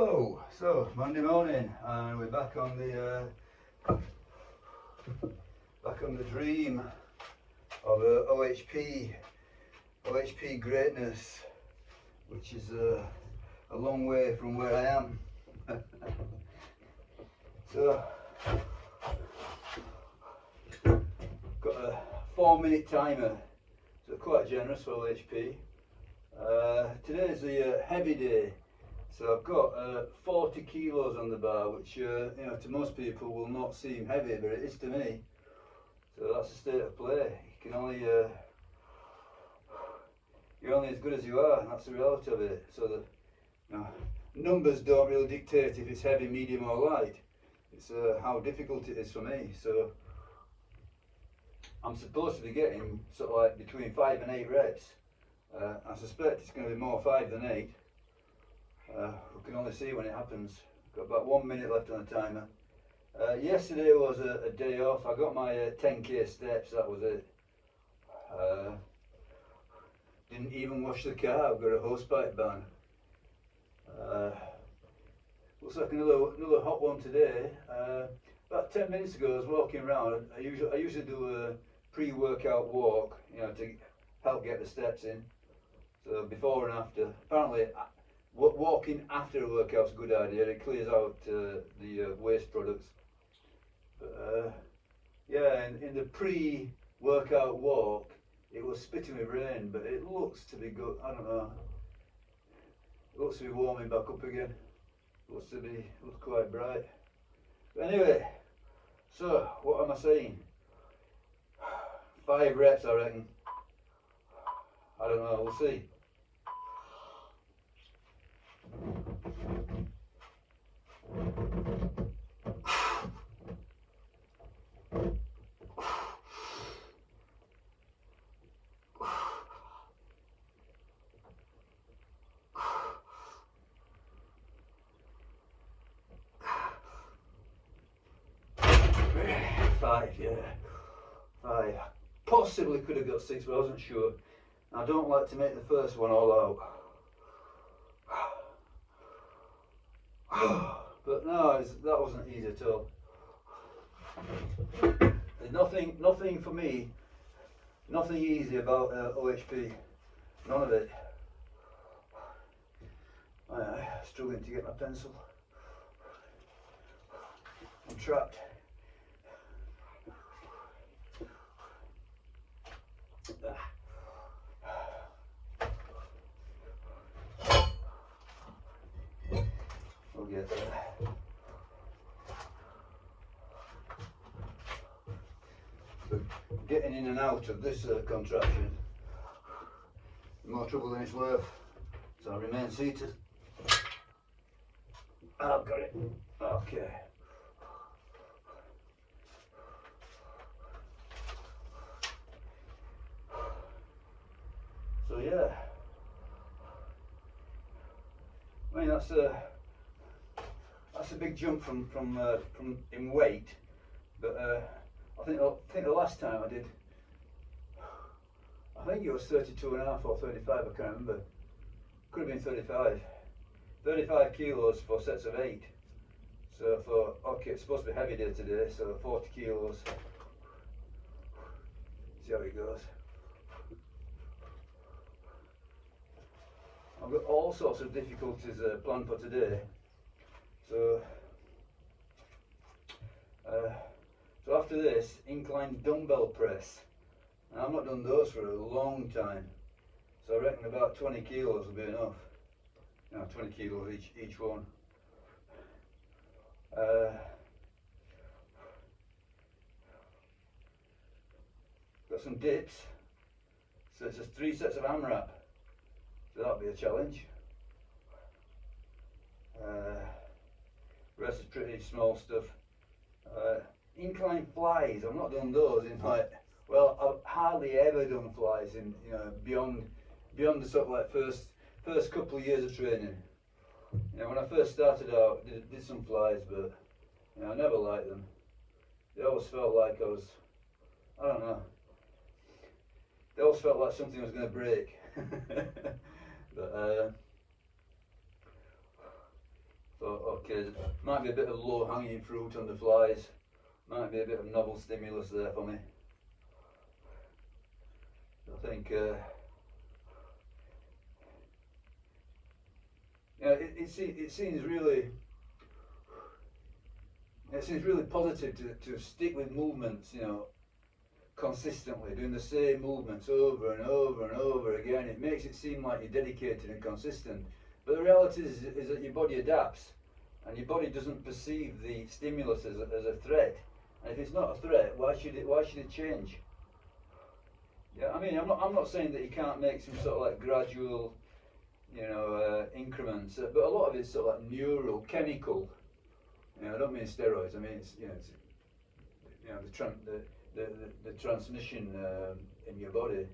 Hello, so Monday morning and we're back on the dream of OHP greatness, which is a long way from where I am. So got a 4-minute timer, so quite generous for OHP. Today's a heavy day. So I've got 40 kilos on the bar, which to most people will not seem heavy, but it is to me. So that's the state of play. You can only you're only as good as you are, and that's the reality of it. So the numbers don't really dictate if it's heavy, medium, or light. It's how difficult it is for me. So I'm supposed to be getting sort of like between 5 and 8 reps. I suspect it's going to be more 5 than 8. We can only see when it happens. Got about 1 minute left on the timer. Yesterday was a day off. I got my 10k steps, that was it. Didn't even wash the car. I've got a hosepipe ban. Looks like another hot one today. About 10 minutes ago I was walking around. I usually do a pre-workout walk, to help get the steps in. So before and after. Apparently walking after a workout's a good idea. It clears out the waste products. But yeah, in the pre-workout walk, it was spitting with rain, but it looks to be good. I don't know. It looks to be warming back up again. Looks quite bright. But anyway, so what am I saying? 5 reps, I reckon. I don't know. We'll see. Five, yeah. 5. Possibly could have got 6, but I wasn't sure. I don't like to make the first one all out. But no, that wasn't easy at all. There's nothing for me, nothing easy about OHP. None of it. Struggling to get my pencil. I'm trapped. We'll get there. So getting in and out of this contraption, more trouble than it's worth. So I remain seated. I've got it. Okay. So yeah, I mean that's a big jump from in weight, but I think the last time I did, I think it was 32.5 or 35. I can't remember. Could have been 35. 35 kilos for sets of 8. So I thought, okay, it's supposed to be heavy day today, so 40 kilos. See how it goes. I've got all sorts of difficulties planned for today. So after this, incline dumbbell press. And I've not done those for a long time. So I reckon about 20 kilos will be enough. 20 kilos each one. Got some dips. So it's just 3 sets of AMRAP. So that'll be a challenge. Rest is pretty small stuff. Incline flies, I've not done those in well, I've hardly ever done flies in beyond the sort of like first couple of years of training. When I first started out, did some flies, but I never liked them. They always felt like I don't know. They always felt like something was going to break. But Okay, might be a bit of low hanging fruit on the flies, might be a bit of novel stimulus there for me. I think it seems really positive to stick with movements, you know, consistently, doing the same movements over and over and over again. It makes it seem like you're dedicated and consistent, but the reality is that your body adapts, and your body doesn't perceive the stimulus as a threat. And if it's not a threat, why should it change? Yeah, I mean, I'm not saying that you can't make some sort of like gradual, you know, increments, but a lot of it's sort of like neural, chemical. You know, I don't mean steroids. I mean it's the transmission in your body.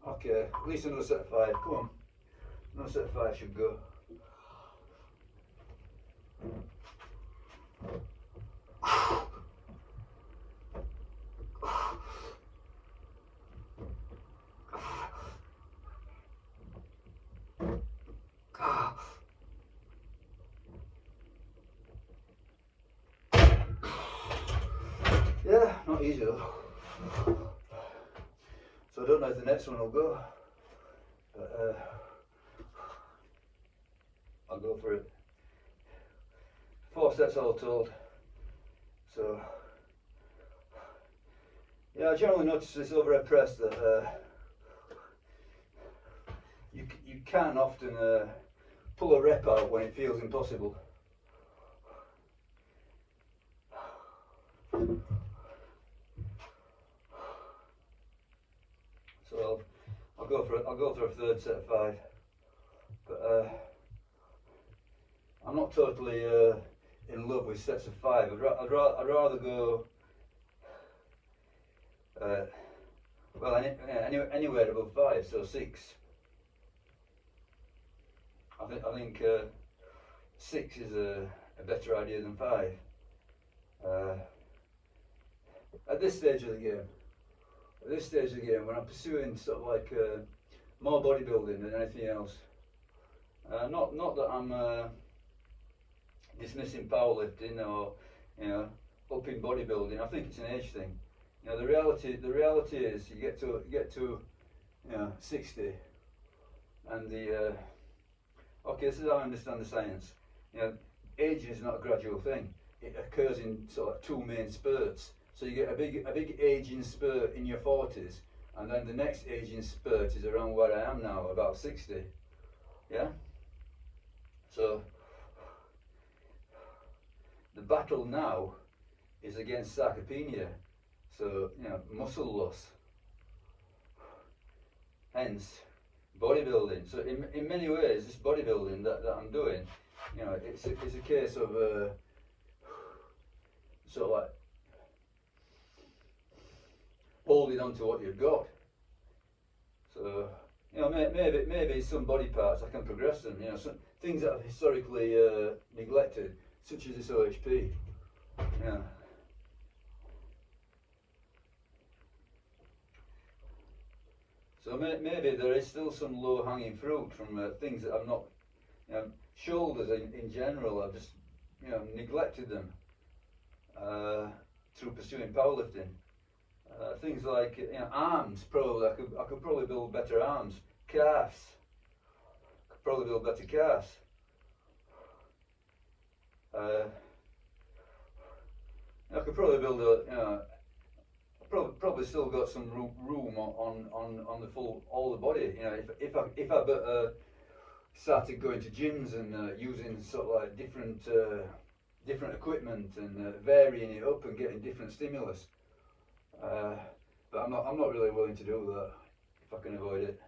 Okay, at least another set of 5. Come on, another set of 5 should go. Yeah, not easy though. So I don't know if the next one will go, but I'll go for it. 4 sets all told. So yeah, I generally notice this overhead press that you can often pull a rep out when it feels impossible. So I'll go for a 3rd set of 5, but I'm not totally in love with sets of 5. I'd rather go well anywhere above 5, so 6. I think 6 is a better idea than 5 at this stage of the game. At this stage of the game, when I'm pursuing sort of like more bodybuilding than anything else. Not that I'm dismissing powerlifting or, you know, upping bodybuilding. I think it's an age thing. You know, the reality is you get to you know 60, and the okay, this is how I understand the science. You know, aging is not a gradual thing. It occurs in sort of 2 main spurts. So you get a big aging spurt in your 40s, and then the next aging spurt is around where I am now, about 60. Yeah. So the battle now is against sarcopenia. So, you know, muscle loss. Hence, bodybuilding. So in many ways, this bodybuilding that I'm doing, you know, it's a case of sort of like holding on to what you've got. So, you know, maybe some body parts I can progress them. You know, some things that I've historically neglected, such as this OHP. Yeah. So maybe there is still some low-hanging fruit from things that I've not, you know, shoulders in general. I've just, you know, neglected them through pursuing powerlifting. Things like, you know, arms. Probably I could probably build better arms. Calves. Could probably build better calves. I could probably build a, you know, probably still got some room on the full all the body. You know, if I started going to gyms and using sort of like different equipment and varying it up and getting different stimulus. But I'm not really willing to do that if I can avoid it.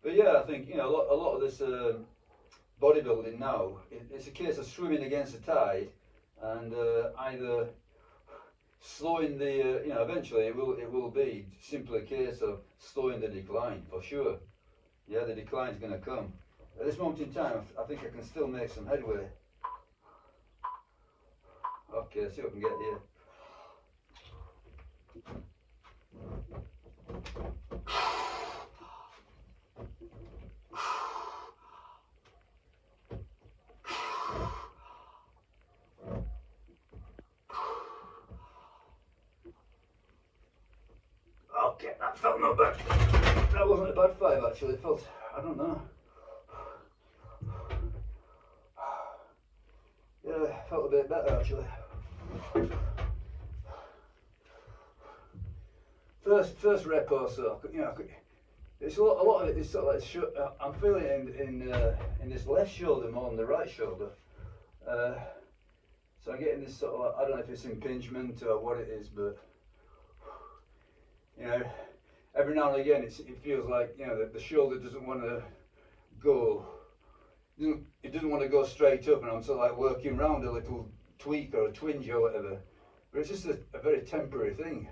But yeah, I think, you know, a lot of this bodybuilding now, it's a case of swimming against the tide, and either slowing the, you know, eventually it will be simply a case of slowing the decline for sure. Yeah, the decline's going to come. At this moment in time, I think I can still make some headway. Okay, let's see what I can get here. Okay, that felt not bad. That wasn't a bad 5 actually. It felt, I don't know. Yeah, it felt a bit better actually. First rep or so, you know, it's a lot of it is sort of like I'm feeling it in this left shoulder more than the right shoulder. So I'm getting this sort of, I don't know if it's impingement or what it is, but you know, every now and again it feels like, you know, the shoulder doesn't want to go, it doesn't want to go straight up, and I'm sort of like working around a little tweak or a twinge or whatever. But it's just a very temporary thing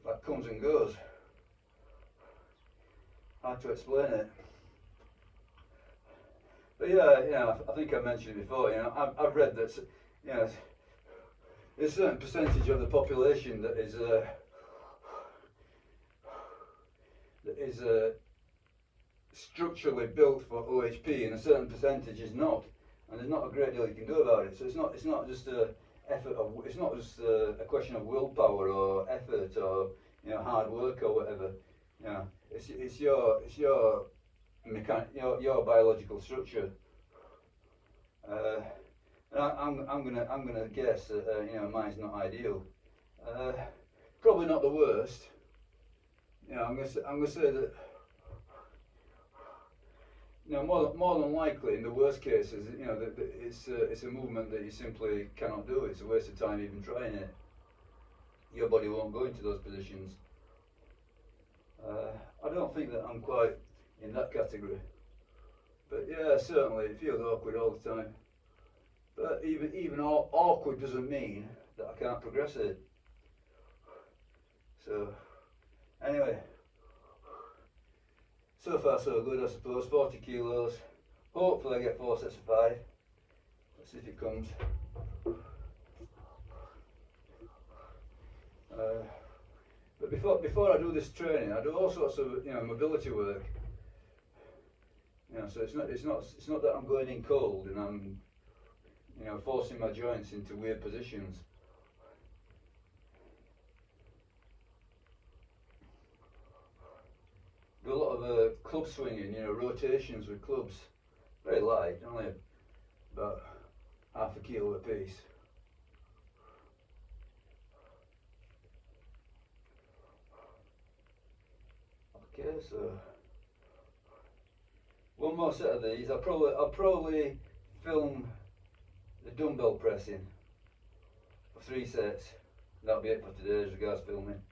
that comes and goes. Hard to explain it. But yeah, you know, I think I mentioned it before. You know, I've read that, you know, there's a certain percentage of the population that is structurally built for OHP, and a certain percentage is not, and there's not a great deal you can do about it. So it's not just a effort of, it's not just a question of willpower or effort or, you know, hard work or whatever. You know, it's your your biological structure. And I'm gonna guess that you know, mine's not ideal. Probably not the worst. You know, I'm gonna say that, you know, more than likely in the worst cases, you know, that it's a movement that you simply cannot do. It's a waste of time even trying it. Your body won't go into those positions. I don't think that I'm quite in that category, but yeah, certainly it feels awkward all the time. But even awkward doesn't mean that I can't progress it. So anyway, so far so good, I suppose. 40 kilos. Hopefully I get 4 sets of 5. Let's see if it comes. But before I do this training, I do all sorts of, you know, mobility work. You know, so it's not that I'm going in cold and I'm, you know, forcing my joints into weird positions. Do a lot of club swinging, you know, rotations with clubs. Very light, only about half a kilo a piece. Okay, so one more set of these. I'll probably film the dumbbell pressing for 3 sets. That'll be it for today as regards filming.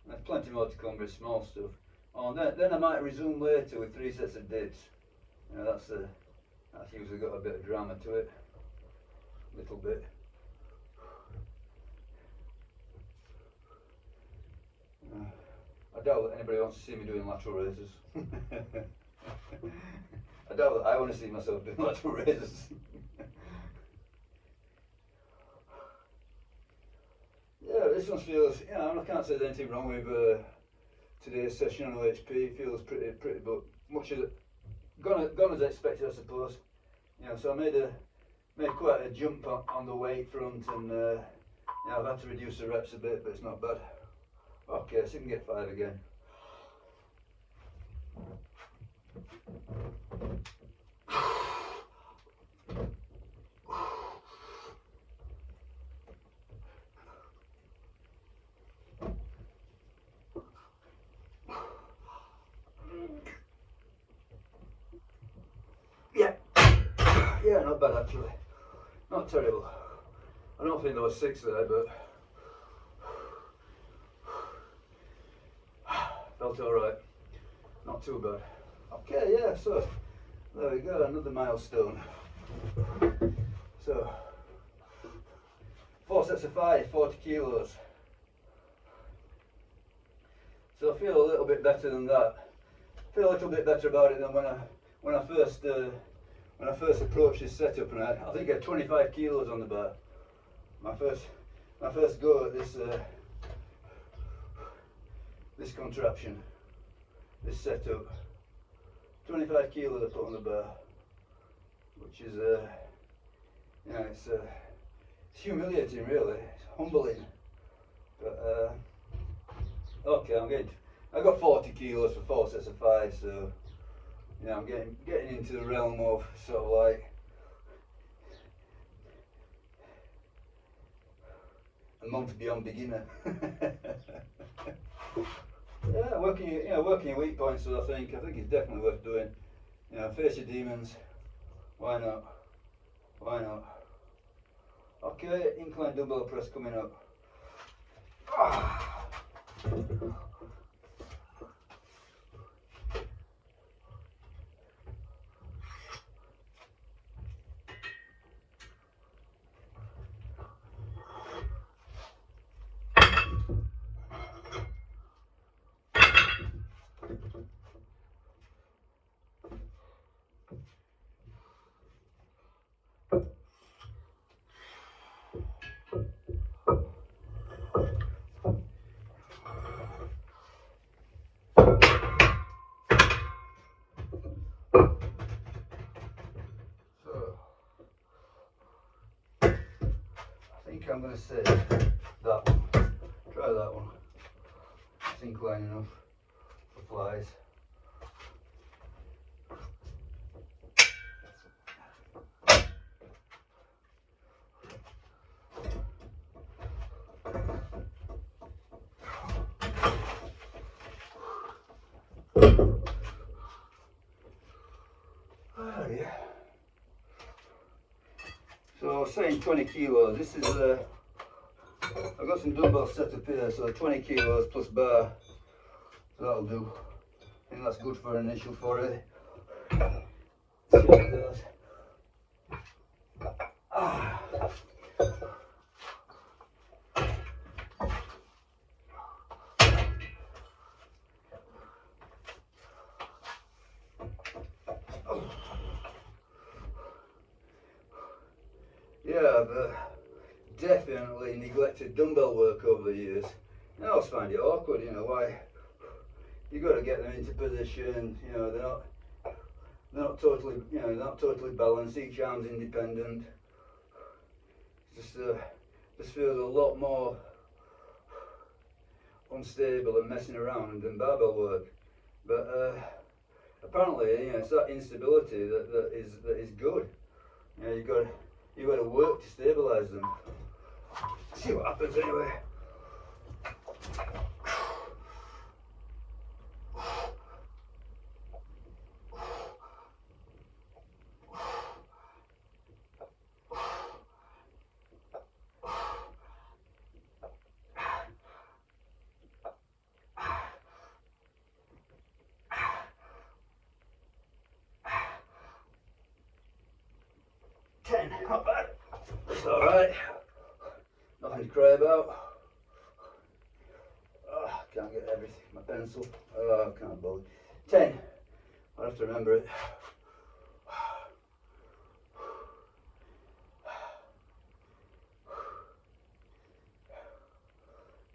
There's plenty more to come, with small stuff. Oh, and then I might resume later with 3 sets of dips. You know, that's usually got a bit of drama to it, a little bit. I doubt that anybody wants to see me doing lateral raises. I doubt that I want to see myself doing lateral raises. Yeah, this one feels, you know, I can't say there's anything wrong with today's session on OHP. It feels pretty, but much as it gone as expected, I suppose. You know, so I made quite a jump on the weight front, and you know, I've had to reduce the reps a bit, but it's not bad. Okay, so you can get 5 again. Yeah, not bad actually. Not terrible. I don't think there was 6 there, but felt alright. Not too bad. Okay, yeah, so there we go, another milestone. So 4 sets of 5, 40 kilos. So I feel a little bit better than that. I feel a little bit better about it than when I first approached this setup, and I think I had 25 kilos on the bar. My first go at this contraption, this setup. 25 kilos I put on the bar, which is you know, it's humiliating really. It's humbling, but Okay, I got 40 kilos for 4 sets of 5, so I'm getting into the realm of sort of like a month beyond beginner. Yeah, working your weak points. So I think it's definitely worth doing. Face your demons. Why not? Why not? Okay, incline dumbbell press coming up. Ah. So I think I'm going to say that one. Try that one. It's incline enough for flies. Oh yeah. So saying 20 kilos. This is I've got some dumbbells set up here, so 20 kilos plus bar. So that'll do. I think that's good for an initial foray. See how it goes. Ah. Yeah, I've definitely neglected dumbbell work over the years. I always find it awkward, why you got to get them into position. They're not totally balanced. Each arm's independent. Just feels a lot more unstable and messing around than barbell work. But apparently, it's that instability that is good. You got to work to stabilize them. See what happens anyway. Not bad. It's alright. Nothing to cry about. Oh, can't get everything. My pencil. Oh, I can't bother. 10. I'll have to remember it.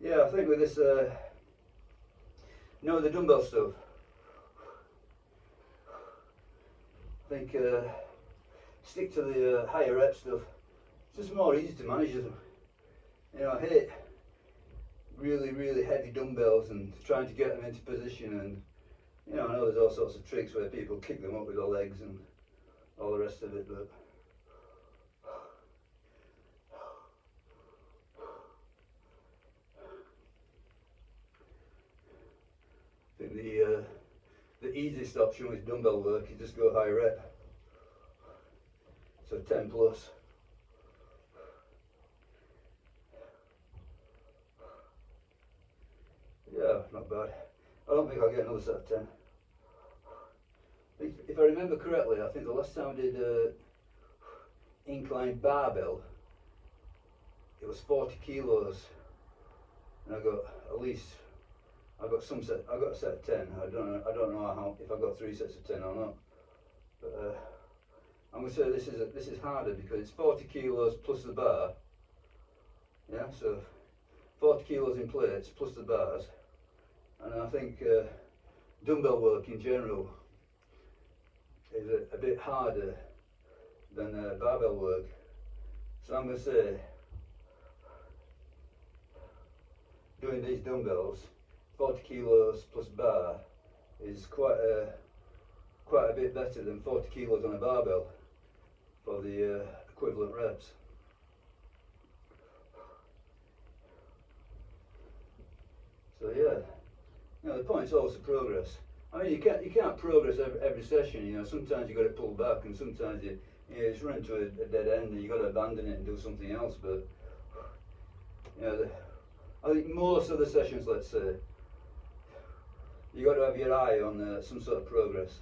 Yeah, I think with this, the dumbbell stuff, I think stick to the higher rep stuff. It's just more easy to manage them. I hate really, really heavy dumbbells and trying to get them into position, and I know there's all sorts of tricks where people kick them up with their legs and all the rest of it, but I think the easiest option with dumbbell work is just go high rep. So 10 plus. Yeah, not bad. I don't think I'll get another set of 10. If I remember correctly, I think the last time I did incline barbell, it was 40 kilos, and I got a set of 10. I don't know how, if I got 3 sets of 10 or not. But I'm gonna say this is harder because it's 40 kilos plus the bar. Yeah, so 40 kilos in plates plus the bars, and I think dumbbell work in general is a bit harder than barbell work. So I'm going to say doing these dumbbells 40 kilos plus bar is quite a bit better than 40 kilos on a barbell for the equivalent reps. So yeah, you know, the point is also progress. I mean, you can't progress every session. You know, sometimes you got to pull back, and sometimes you just run into a dead end, and you got to abandon it and do something else. But you know, I think most of the sessions, let's say, you got to have your eye on some sort of progress.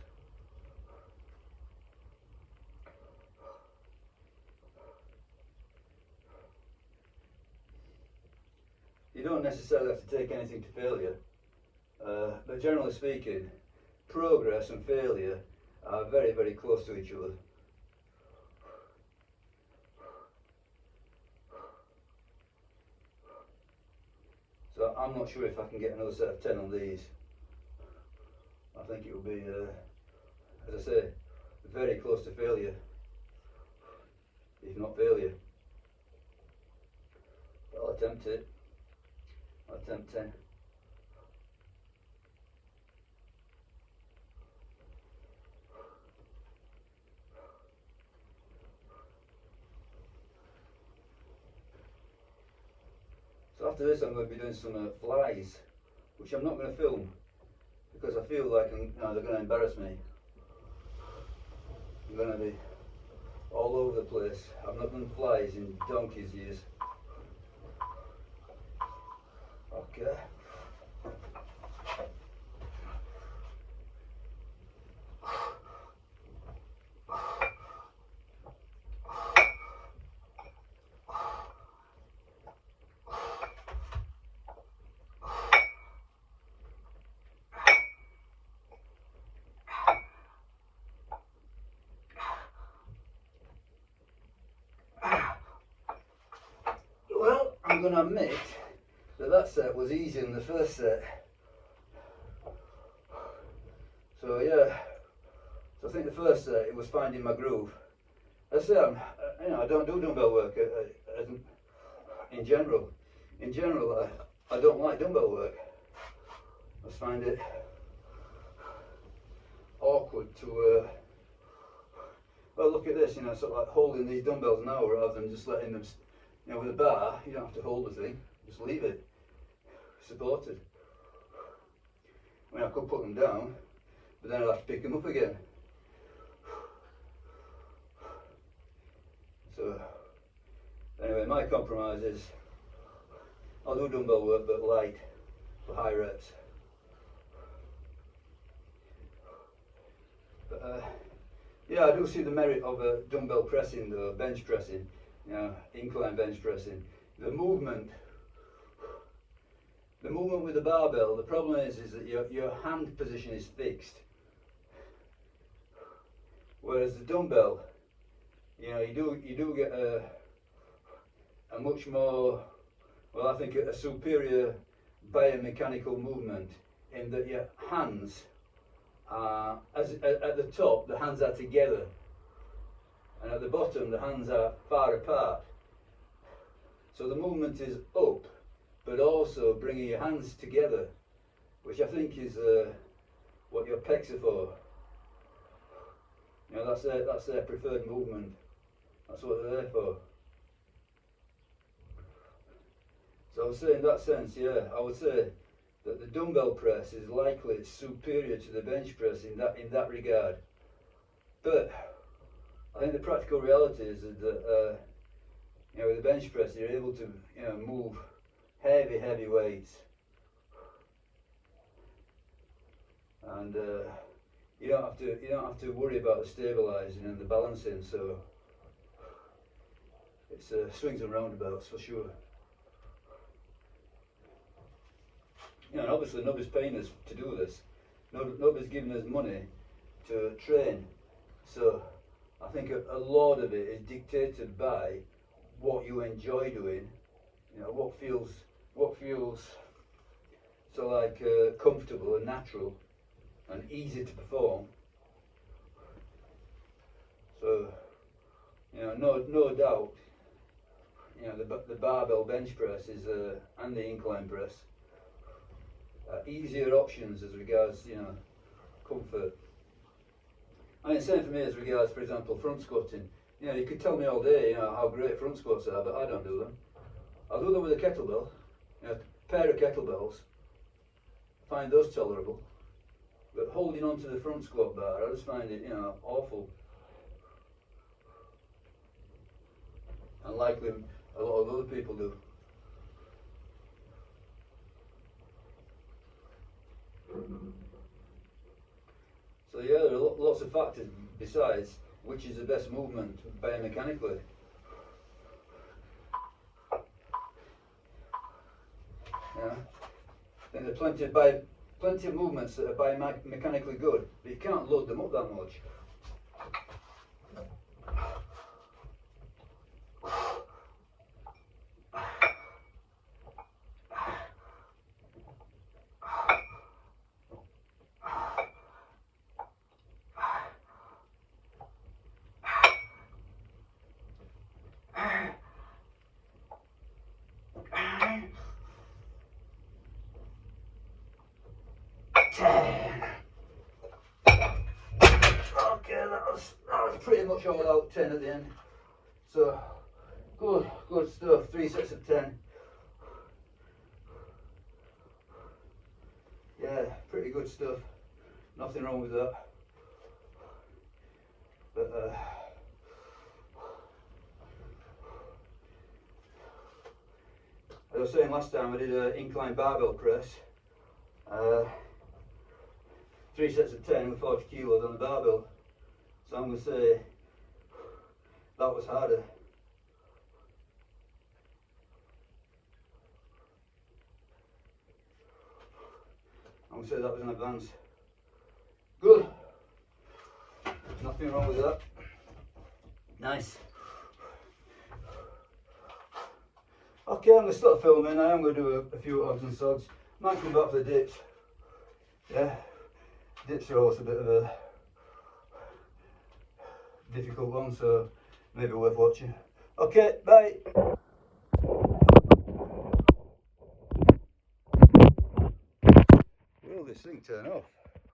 You don't necessarily have to take anything to failure, but generally speaking, progress and failure are very, very close to each other. So I'm not sure if I can get another set of 10 on these. I think it will be, as I say, very close to failure, if not failure. But I'll attempt it. I'll attempt 10. So after this, I'm going to be doing some flies, which I'm not going to film because I feel like they're going to embarrass me. I'm going to be all over the place. I've not done flies in donkey's years. Okay. Well, I'm going to admit that set was easier than the first set. So yeah, so I think the first set it was finding my groove. As I say, I don't do dumbbell work in general. In general, I don't like dumbbell work. I just find it awkward to. Well, look at this. You know, sort of like holding these dumbbells now rather than just letting them. You know, with a bar, you don't have to hold the thing. Just leave it supported. I mean, I could put them down, but then I'd have to pick them up again. So, anyway, my compromise is I'll do dumbbell work, but light for high reps. But yeah, I do see the merit of dumbbell pressing, though, bench pressing, you know, incline bench pressing. The movement with the barbell, the problem is that your hand position is fixed. Whereas the dumbbell, you know, you do get a much more, well, I think a superior biomechanical movement in that your hands are, at the top, the hands are together, and at the bottom, the hands are far apart. So the movement is up, but also bringing your hands together, which I think is what your pecs are for. You know, that's their preferred movement. That's what they're there for. So I would say in that sense, yeah, I would say that the dumbbell press is likely superior to the bench press in that regard. But I think the practical reality is that you know, with the bench press, you're able to, you know, move heavy weights, and you don't have to worry about the stabilizing and the balancing. So it's swings and roundabouts for sure. You know, and obviously nobody's paying us to do this. Nobody's giving us money to train. So I think a lot of it is dictated by what you enjoy doing. You know, what feels so like comfortable and natural and easy to perform. So, you know, no doubt, you know, the barbell bench press is and the incline press easier options as regards, you know, comfort. I mean, same for me as regards, for example, front squatting. You know, you could tell me all day, you know, how great front squats are, but I don't do them. I'll do them with a kettlebell, you know, a pair of kettlebells. Find those tolerable, but holding onto the front squat bar, I just find it, you know, awful. And likely a lot of other people do. So yeah, there are lots of factors besides which is the best movement biomechanically. Yeah, then there are plenty of movements that are biomechanically good, but you can't load them up that much. Okay, that was pretty much all out. 10 at the end. So good stuff. 3 sets of 10. Yeah, pretty good stuff. Nothing wrong with that. But as I was saying last time, I did an incline barbell press. 3 sets of 10 with 40 kilos on the barbell. So I'm going to say that was harder. I'm going to say that was an advance. Good. Nothing wrong with that. Nice. Okay, I'm going to start filming. I am going to do a few odds and sods. Might come back for the dips. Yeah, dips are always a bit of a difficult one, so maybe worth watching. Okay, bye. Will this thing turn off?